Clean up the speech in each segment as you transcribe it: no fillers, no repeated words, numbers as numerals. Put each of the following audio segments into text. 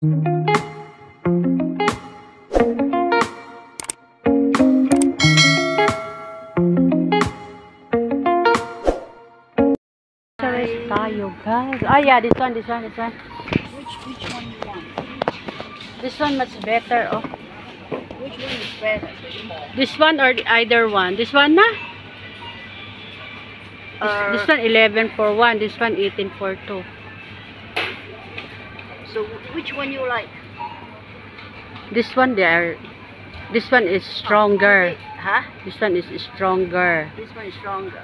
Tayo, guys. Ah, yeah, this one. Which one you want? This one much better, oh. Which one is better? This one or either one? This one na? This one 11 for 1. This one 18 for 2. So which one you like? This one there. This one is stronger. Huh? This one is stronger. This one is stronger.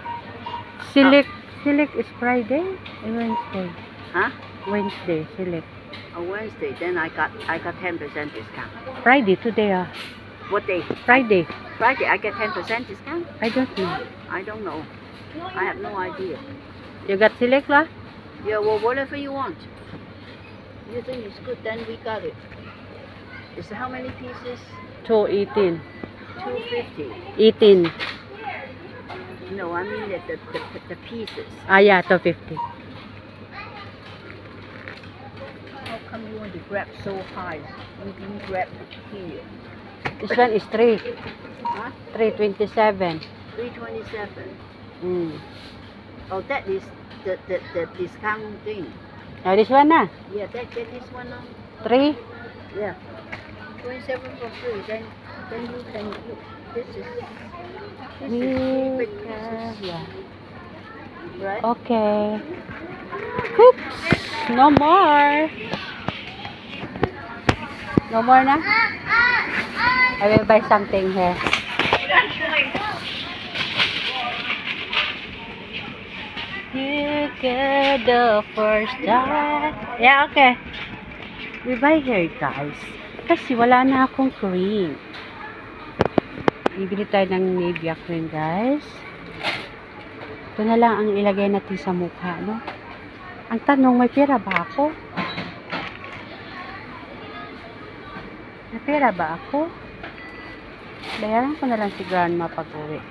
Select is Friday and Wednesday. Huh? Wednesday, select. On Wednesday, then I got 10% discount. Friday today, ah. What day? Friday. Friday, I get 10% discount? I don't know. I don't know. I have no idea. You got select lah? Yeah, well, whatever you want. You think it's good, then we got it. It's how many pieces? 218. 250. 18. No, I mean the pieces. Ah, yeah, 250. How come you want to grab so high? You can grab here. This one is 3. Huh? 327. 327. Oh, that is the discount thing. Now this one na. Yeah, get this one now. 3. Yeah. 27 for free. Then you can look. This is 3 big pieces. Yeah. Right? Okay. Oops. No more. No more na? I will buy something here. You get the first time. Yeah, okay. We buy here, guys. Kasi wala na akong cream. Bibili tayo ng Nivea cream, guys. Ito na lang ang ilagay natin sa mukha, no? Ang tanong, may pera ba ako? May pera ba ako? Bayaran ko na lang si grandma pag-uwi.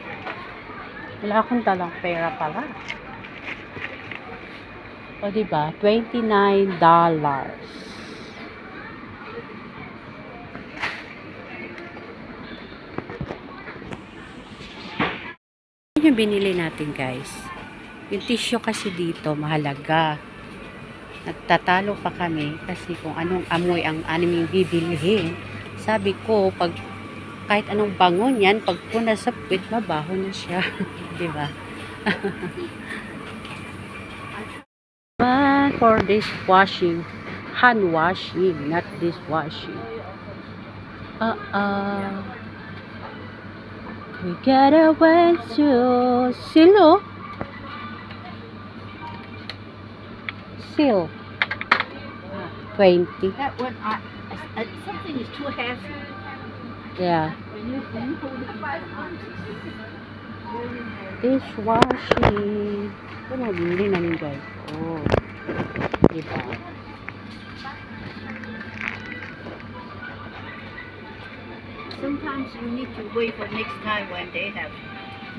Wala akong talang pera pala. O, diba? $29. Yung binili natin, guys. Yung tissue kasi dito, mahalaga. Nagtatalo pa kami kasi kung anong amoy ang aming bibilihin. Sabi ko, pag kahit anong bangon yan, pag puna sa puwit, mabaho na siya. Diba? For dishwashing, hand washing, not dishwashing. We gotta went to Silo. Seal 20. That one, something is too heavy. Yeah. When you hold it, Dishwashing. Ito mabili namin, guys. Oh. Diba? sometimes you need to wait for next time when they have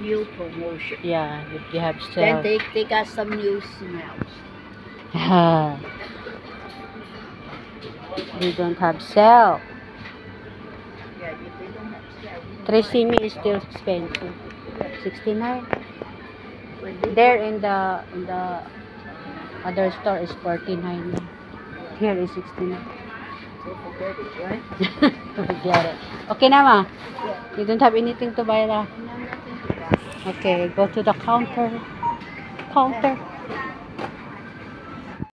new promotion. Yeah, if they have sale. Then they got some new smells. They don't have sale. Yeah, if they don't have sale. Tresemme is still expensive. 69. When they There in the other store is 49. Here is 69. so forget it, right? Forget it. Okay na, ma? Yeah. You don't have anything to buy na? No, nothing to buy. Okay, go to the counter. Counter.